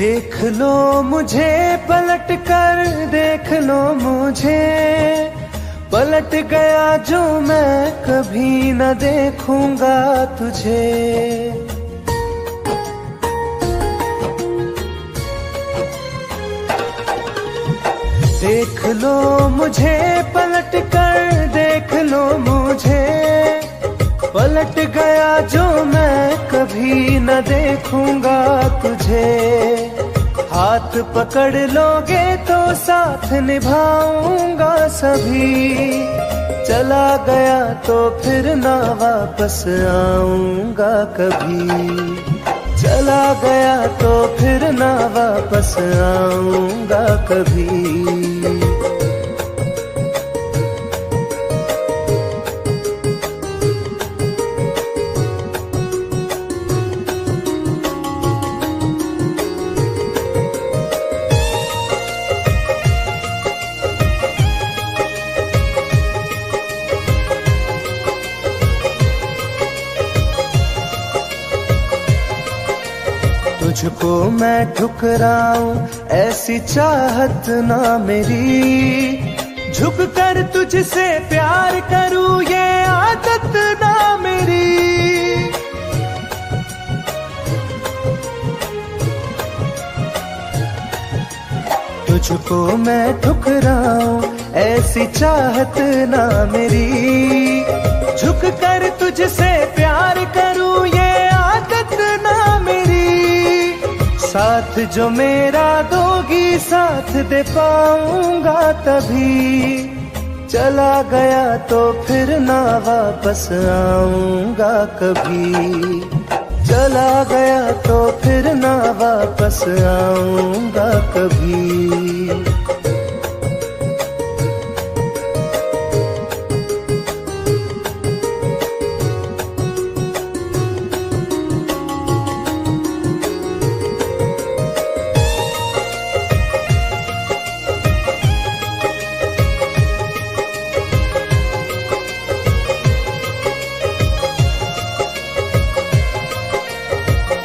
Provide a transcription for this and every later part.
देख लो मुझे पलट कर, देख लो मुझे, पलट गया जो मैं कभी न देखूंगा तुझे। देख लो मुझे पलट कर, देख लो मुझे, पलट गया जो मैं कभी न देखूंगा तुझे। हाथ पकड़ लोगे तो साथ निभाऊंगा सभी, चला गया तो फिर ना वापस आऊंगा कभी, चला गया तो फिर ना वापस आऊंगा कभी। तुझको मैं ठुकराऊं ऐसी चाहत ना मेरी, झुक कर तुझसे प्यार करूं ये आदत ना मेरी। तुझको मैं ठुकराऊं ऐसी चाहत ना मेरी, झुक कर तुझसे प्यार करूं ये आदत ना मेरी। साथ जो मेरा दोगी साथ दे पाऊंगा तभी, चला गया तो फिर ना वापस आऊंगा कभी, चला गया तो फिर ना वापस आऊंगा कभी।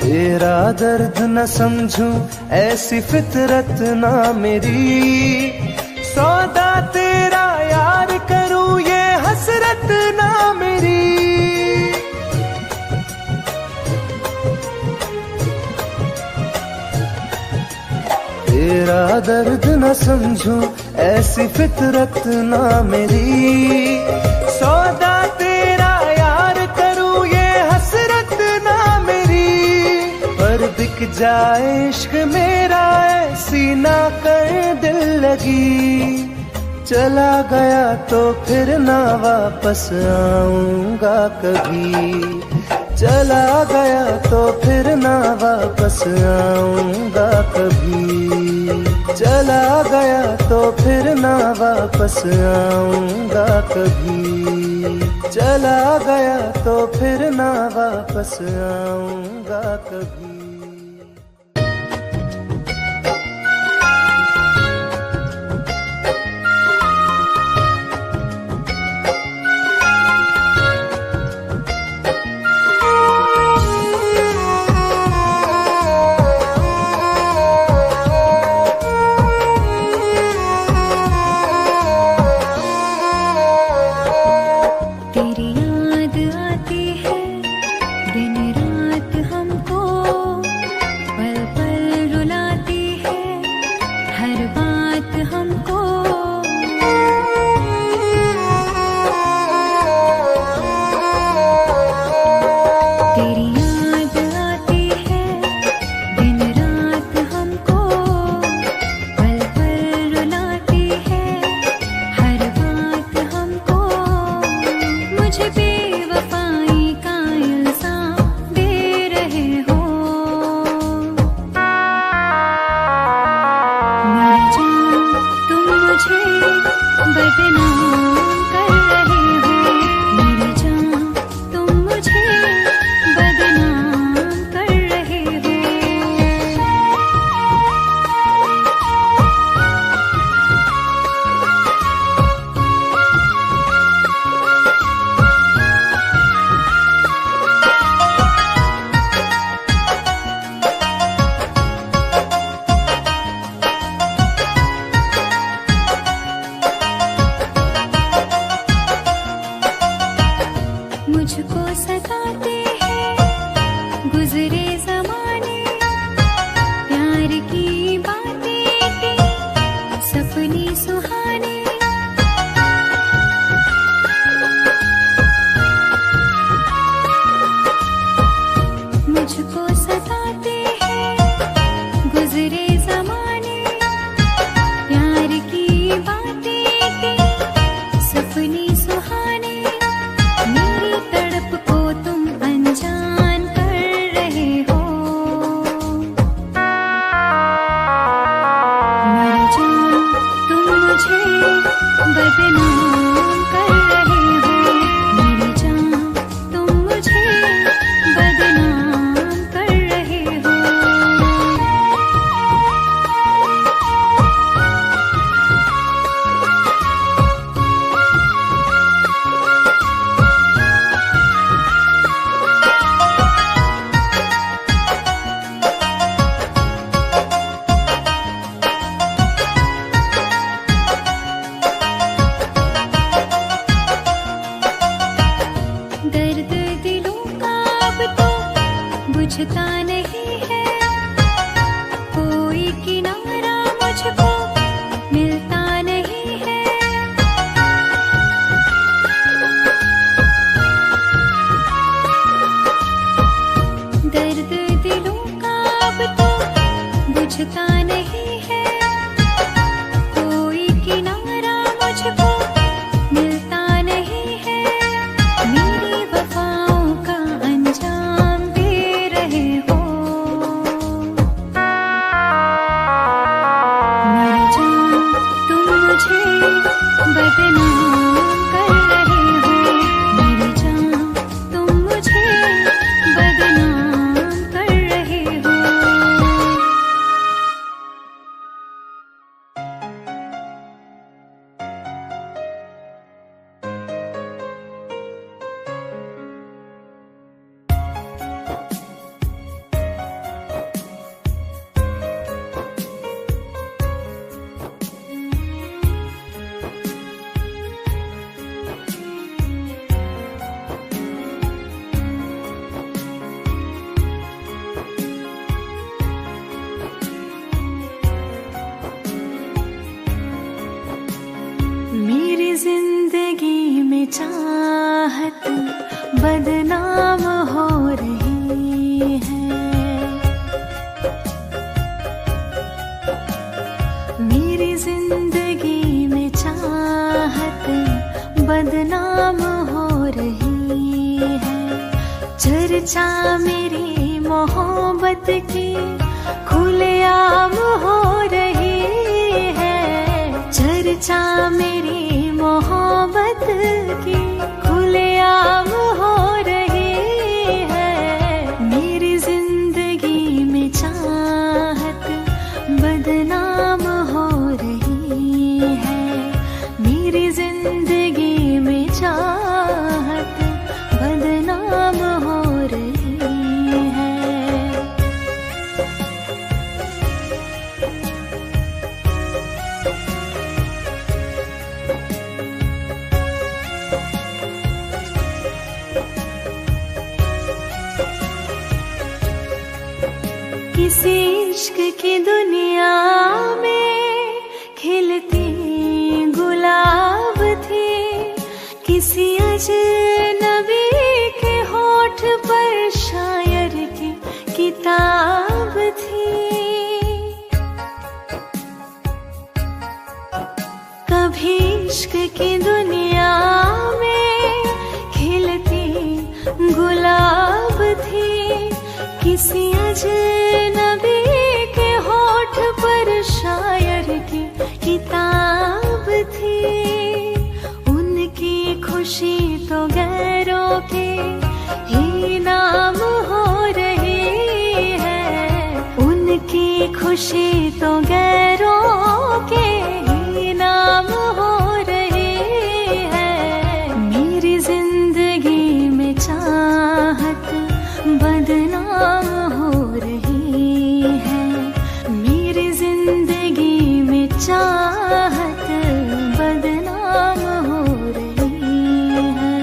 तेरा दर्द न समझूं ऐसी फितरत ना मेरी, सौदा तेरा यार करूं ये हसरत ना मेरी। तेरा दर्द न समझूं ऐसी फितरत ना मेरी, सौदा तेरा यार करूं ये हसरत ना मेरी। पर बिक जाए इश्क मेरा ऐसी ना कर दिल लगी, चला गया तो फिर ना वापस आऊंगा कभी, चला गया तो फिर ना वापस आऊंगा कभी, चला गया तो फिर ना वापस आऊंगा कभी, चला गया तो फिर ना वापस आऊंगा कभी। तेरी याद आती है दिन रात हमको, बुझता नहीं है, कोई किनारा मुझको मिलता नहीं है। दर्द दिलों का अब तो बुझता नहीं है, कोई किनारा मुझको मिलता नहीं है। मेरी वफाओं का अंजाम दे रहे हो, मर जाऊं तुम मुझे बदनाम कर रहे हो, मर जाऊं तुम मुझे बदनाम कर रहे हो। मेरी जिंदगी में चाहत बदनाम हो रही है, मेरी जिंदगी में चाहत बदनाम हो रही है। चर्चा मेरी मोहब्बत की खुलेआम हो रही है, चर्चा मेरी मोहब्बत की खुलेआम हो रही है। मेरी जिंदगी में चाहत बदनाम हो रही है, मेरी जिंदगी में चाहत बदनाम हो रही है। किसी इश्क की दुनिया में खिलती गुलाब थी, किसी अजनबी के होठ पर शायर की किताब थी। कभी इश्क की दुनिया में खिलती गुलाब थी, किसी अजनबी के होठ पर शायर की किताब थी। उनकी खुशी तो गैरों के ही नाम हो रही है, उनकी खुशी तो गैरों के ही नाम हो रही है। मेरी जिंदगी में चाहत बदनाम हो रही है, मेरी जिंदगी में चाहत बदनाम हो रही है।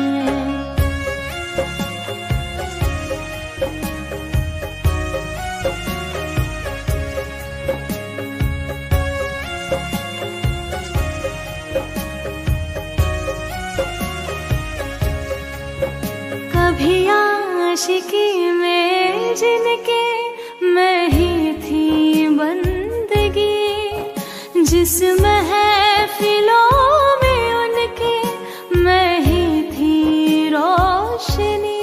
कभी आशिकी में जिनके मैं ही थी बंदगी, जिस महफिलों में उनके मैं ही थी रोशनी।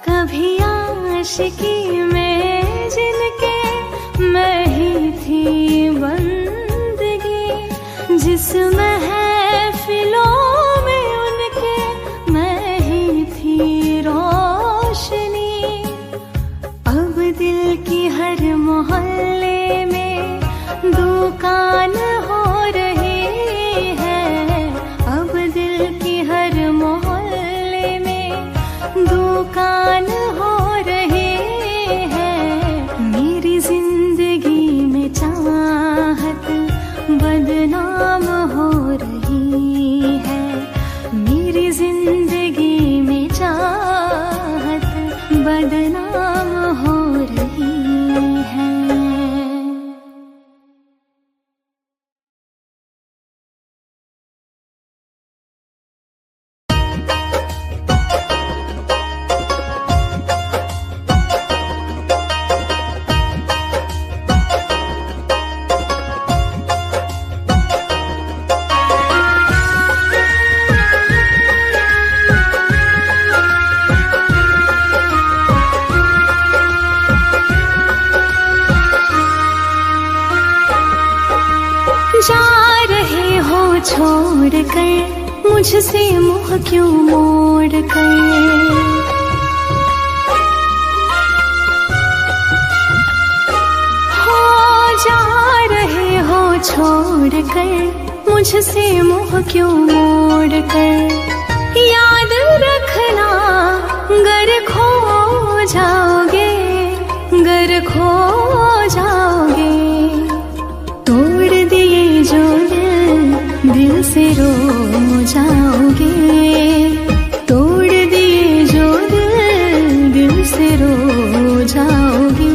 कभी आशिकी में जिनके मैं ही थी बंदगी, जिस महफिलों में उनके मैं ही थी रोशनी। अब दिल की हर मोहल्ले में दुकान हो रही है, अब दिल की हर मोहल्ले में दुकान हो रही जा रहे हो छोड़ कर मुझसे मुँह क्यों मोड़ कर। जा रहे हो छोड़ कर मुझसे मुँह क्यों मोड़ कर। याद रखना गर खो जाओगे, गर खो जाओगे। तोड़ दिए जो दिल से रो जाओगे। तोड़ दिए जो दिल से रो जाओगे।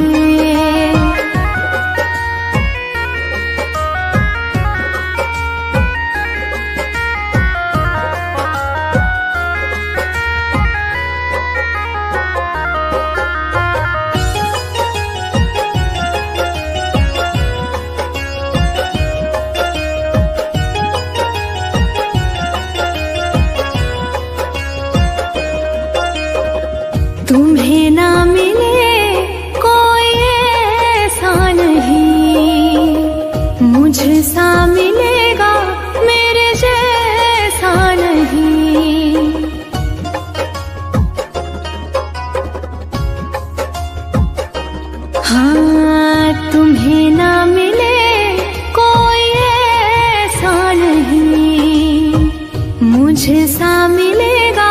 तुम्हें ना मिले कोई ऐसा नहीं, मुझसा मिलेगा मेरे जैसा नहीं। हाँ तुम्हें ना मिले कोई ऐसा नहीं, मुझसा मिलेगा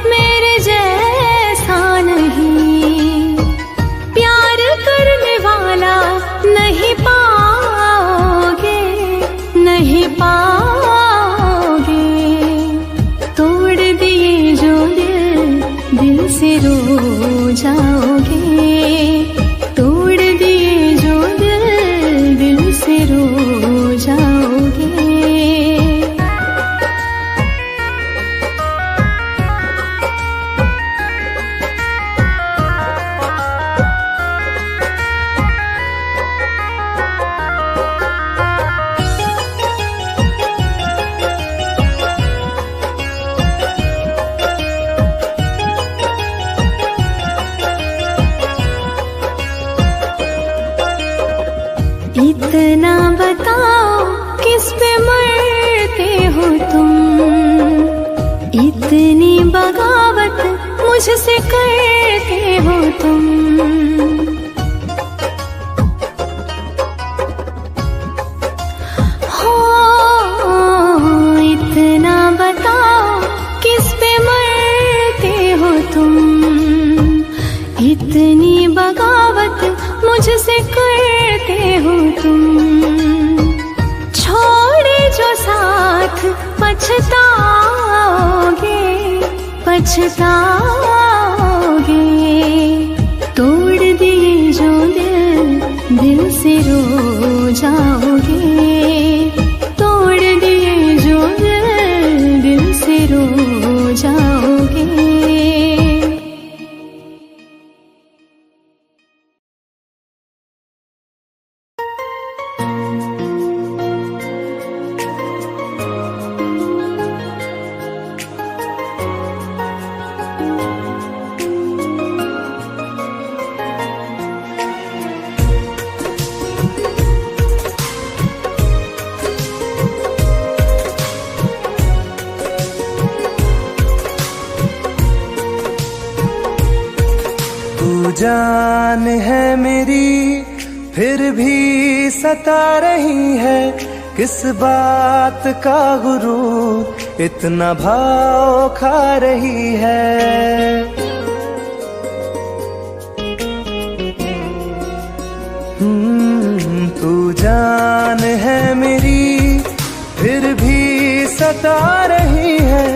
मेरे जैसा नहीं। प्यार करने वाला नहीं पाओगे, नहीं पाओगे। तोड़ दिए जो दिल से रो जाओगे। तोड़ दिए जो दिल से रो जाओगे। इतना बताओ किस पे मरते हो तुम, इतनी बगावत मुझसे करते हो तुम। हो इतना बताओ किस पे मरते हो तुम, इतनी बगावत मुझसे करते हो तुम। छोड़े जो साथ पछताओगे, पछताओगे। तोड़ दिए जो दिल से रो जाओगे। तोड़ दिए जो दिल से रो जाओगे। जान है मेरी फिर भी सता रही है, किस बात का गुरूर इतना भाव खा रही है। तू जान है मेरी फिर भी सता रही है,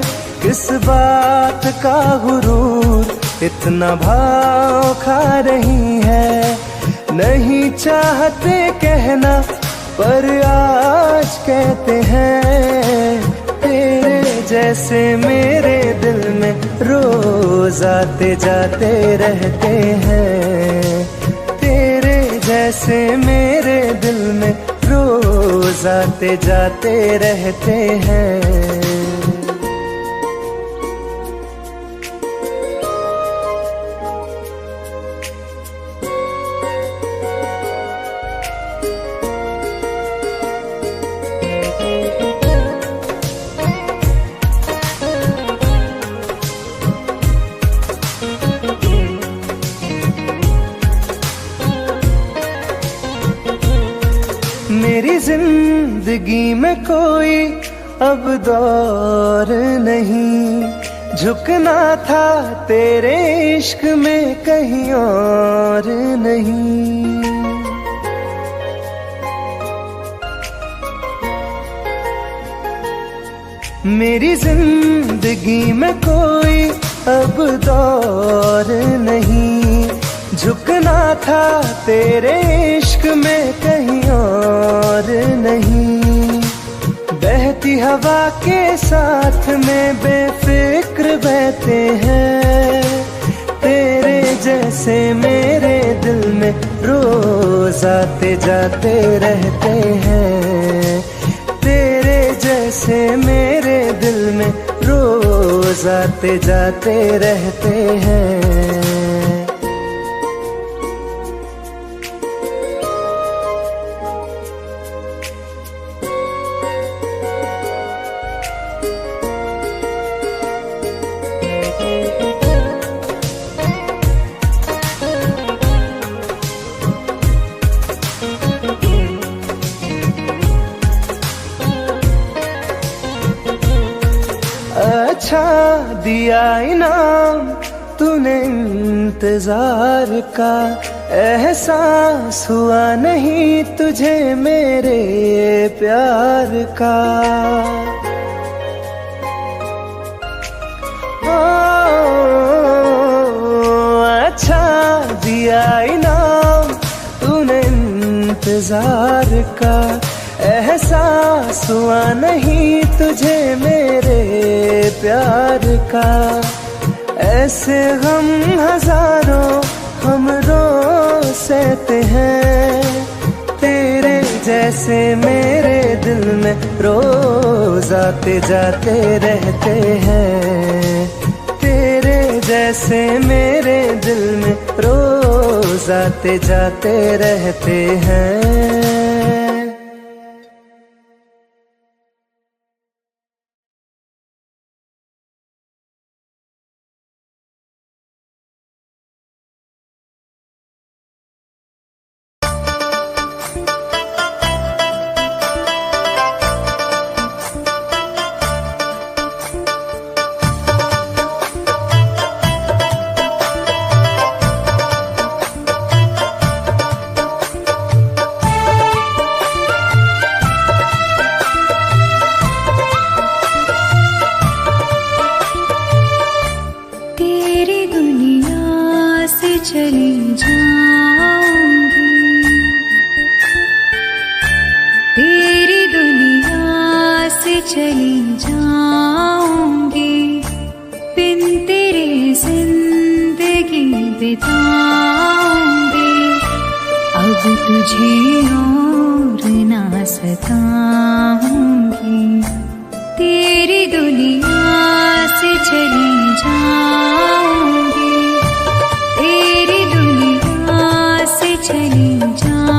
किस बात का गुरूर इतना भाव खा रही है। नहीं चाहते कहना पर आज कहते हैं, तेरे जैसे मेरे दिल में रोज आते जाते रहते हैं। तेरे जैसे मेरे दिल में रोज आते जाते रहते हैं। जिंदगी में कोई अब दौर नहीं, झुकना था तेरे इश्क में कहीं और नहीं। मेरी जिंदगी में कोई अब दौर नहीं, झुकना था तेरे इश्क में कहीं और नहीं। बहती हवा के साथ में बेफिक्र बहते हैं, तेरे जैसे मेरे दिल में रोज आते जाते रहते हैं। तेरे जैसे मेरे दिल में रोज आते जाते रहते हैं। अच्छा दिया इनाम तूने इंतजार का, एहसास हुआ नहीं तुझे मेरे प्यार का। अच्छा दिया इनाम तूने इंतजार का, एहसास हुआ नहीं तुझे मेरे प्यार का। ऐसे गम हजारों हम रोज सहते हैं, तेरे जैसे मेरे दिल में रोज आते जाते रहते हैं। तेरे जैसे मेरे दिल में रोज आते जाते रहते हैं। चली जाऊंगी, तेरी दुनिया से चली जाऊंगी, बिन तेरे जिंदगी बिताऊंगी। अब तुझे और ना सताऊंगी, तेरी दुनिया से चली जाऊंगी, तेरी दुनिया से चली जाऊंगी।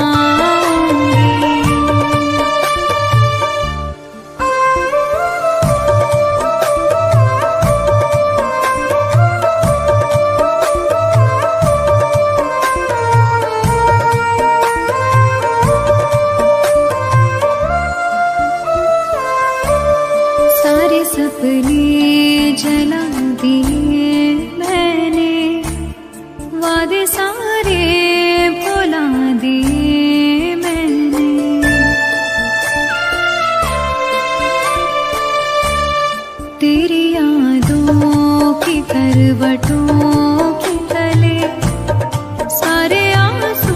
सारे सपने जला दिए मैंने, वादे सारे भुला दिए मैंने। तेरी यादों की करवटों के तले सारे आंसू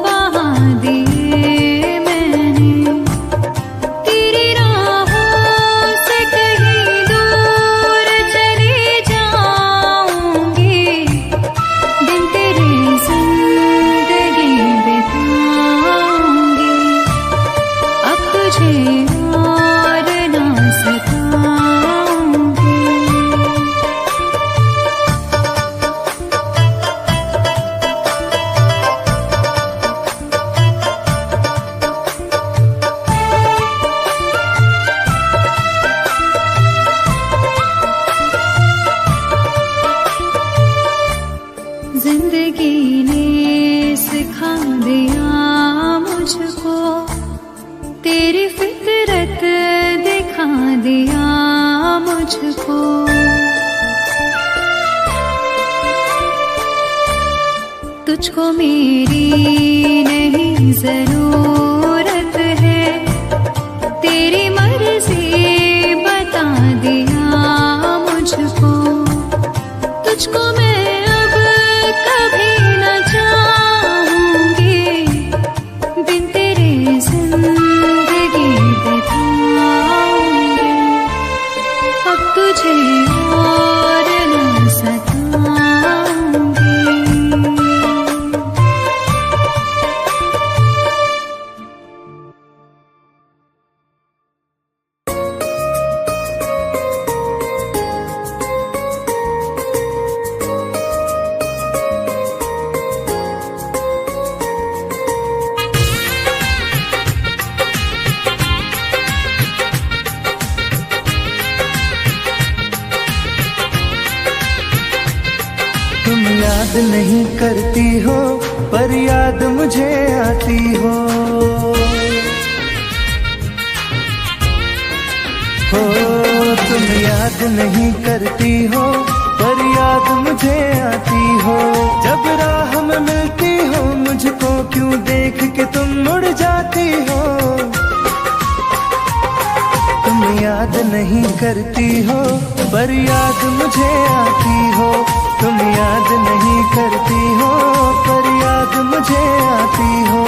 बहा दिए मैंने। तेरी राहों से कहीं दूर चली जाऊंगी, दिन तेरे जिंदगी बिताऊंगी। अब तुझे और ना सताऊंगी। जिंदगी ने सिखा दिया मुझको तेरी फितरत दिखा दिया मुझको। तुझको मेरी नहीं जरूरत है, तेरी मर्जी बता दिया मुझको। तुझको मैं अब कभी न चाहूंगी, बिन तेरे जिंदगी बिताऊंगी। अब तुझे और न सताऊंगी। तुम याद नहीं करती हो पर याद मुझे आती हो। तुम याद नहीं करती हो पर याद मुझे आती हो। जब राह में मिलती हो मुझको क्यों देख के तुम मुड़ जाती हो। तुम याद नहीं करती हो पर याद मुझे आती हो। तुम याद नहीं करती हो पर याद मुझे आती हो।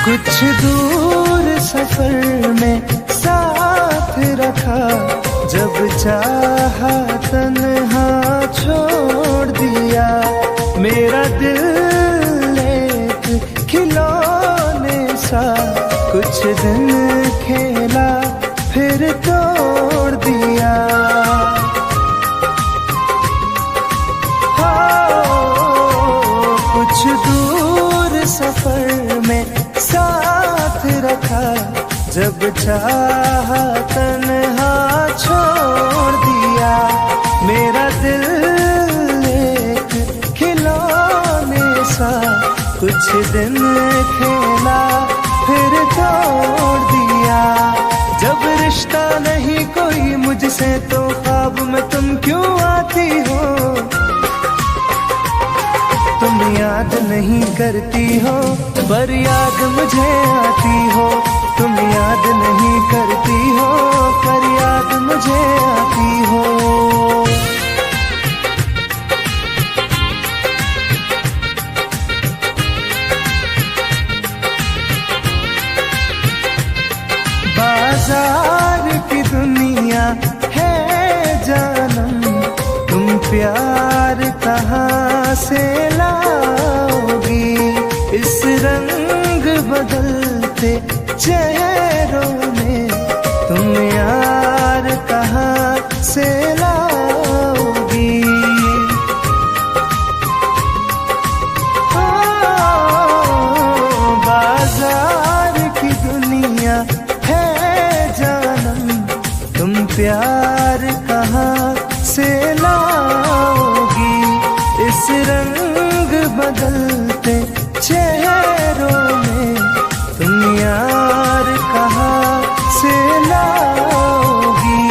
कुछ दूर सफर में साथ रखा, जब चाहा तन्हा छोड़ दिया। मेरा दिल एक खिलौने सा कुछ दिन खेला फिर तोड़ दिया। कुछ दूर सफर में साथ रखा, जब चाहा तन्हा छोड़ दिया। मेरा दिल एक खिलौने सा कुछ दिन खेला फिर तोड़ दिया। जब रिश्ता नहीं कोई मुझसे तो ख्वाब में तुम क्यों आती हो। तुम याद नहीं करती हो पर याद मुझे आती हो। तुम याद नहीं करती हो पर याद मुझे आती हो। बाजार की दुनिया है जानम, तुम प्यार कहाँ से लाओगी। इस रंग बदलते चेहरों में तुम यार कहाँ से लाओगी। बाजार की दुनिया है जानम, तुम प्यार कहाँ से लाओगी। इस रंग बदलते चेहरों में तुम यार कहाँ से लाओगी।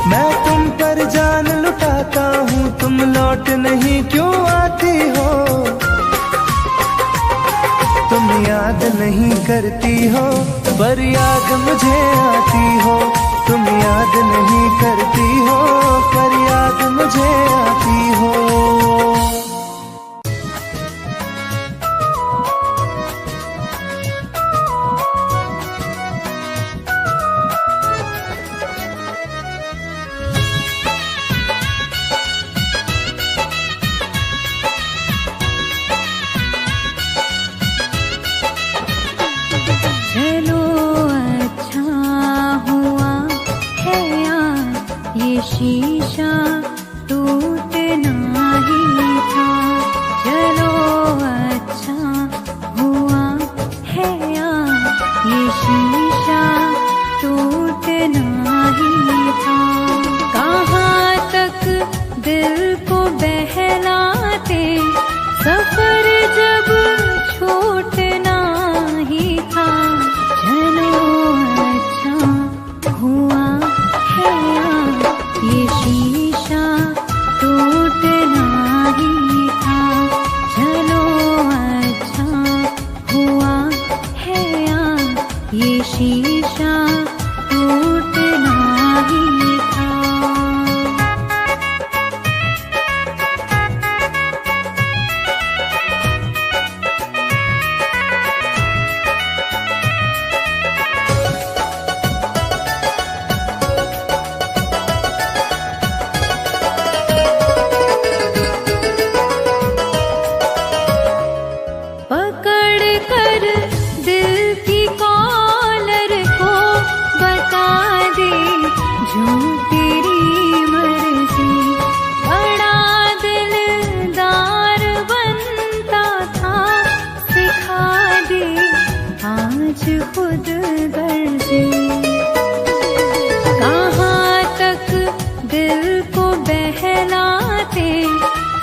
मैं तुम पर जान लुटाता हूँ, तुम लौट नहीं क्यों आती हो। तुम याद नहीं करती हो पर याद मुझे आती हो। तुम याद नहीं करती हो पर याद मुझे आती हो। चलो अच्छा हुआ है यार, ये शीशा टूटना ही शीशा टूटना ही था। पकड़ कर दिल की कॉलर को बता दे जो तेरी मर्जी। बड़ा दिलदार बनता था, सिखा दे आज खुद गर्जी। कहाँ तक दिल को बहलाते,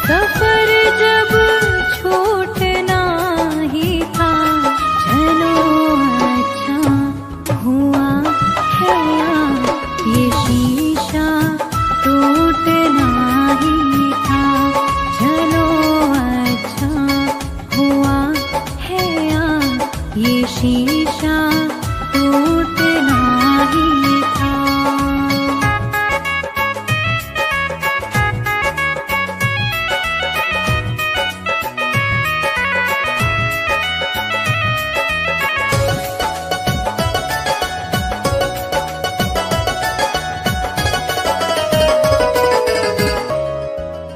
सफर जब छूटना ही था। चलो अच्छा हुआ है ये शीशा टूटना ही था। चलो अच्छा हुआ है ये शीशा टूटना ही था।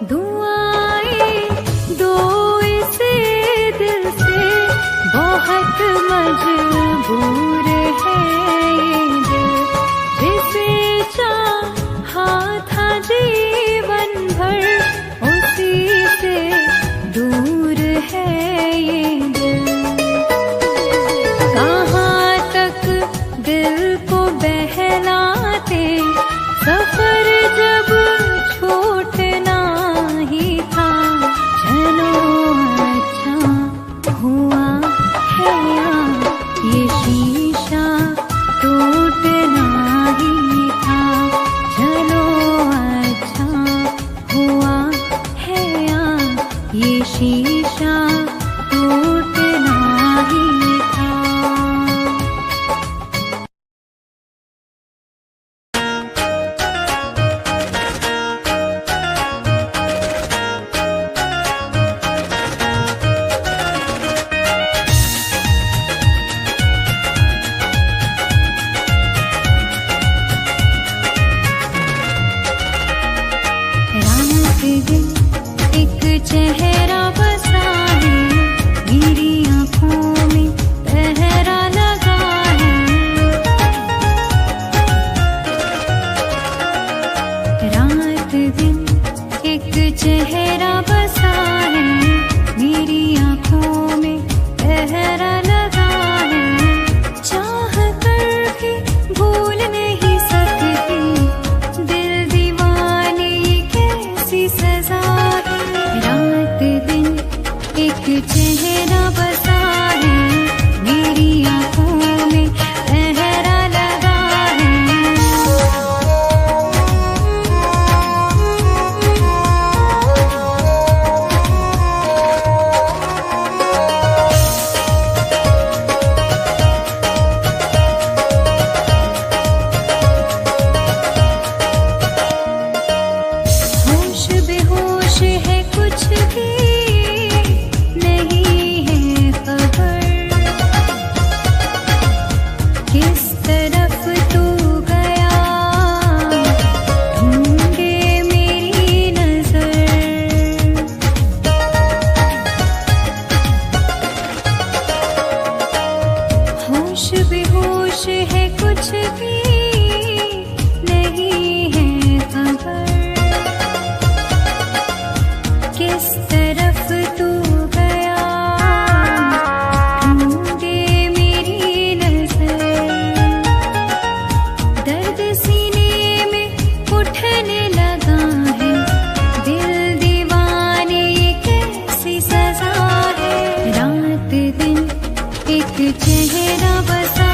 दुआएं दो इस दिल से, बहुत मजबूर है ये दिल। जिसे चाहा था जीवन भर, उसी से दूर है ये दिल। कहाँ तक दिल को बहलाते, सफर जब छूटना ही था। चलो अच्छा हुआ है ये शीशा टूटना ही था। चलो अच्छा हुआ है ये शीशा टूटना ही था। रात दिन एक चेहरा बसा है, मेरी आँखों में पहरा लगा है। रात दिन एक चेहरा बसा है, मेरी आँखों में पहरा लगा है। चाह कर भी भूल नहीं सकती, दिल दीवाने कैसी सजा है। रात दिन एक चेहरा बसा है, मेरी आँखों में पहरा लगा है। होश बेहोश है, कुछ भी नहीं है खबर। किस तरफ तू गया, ढूंढे मेरी नजर। होश बेहोश है, कुछ भी नहीं है खबर। किस तरफ तू गया, ढूंढे मेरी नजर। दर्द सीने में उठने लगा है, दिल दीवाने कैसी सजा है। रात दिन एक चेहरा बसा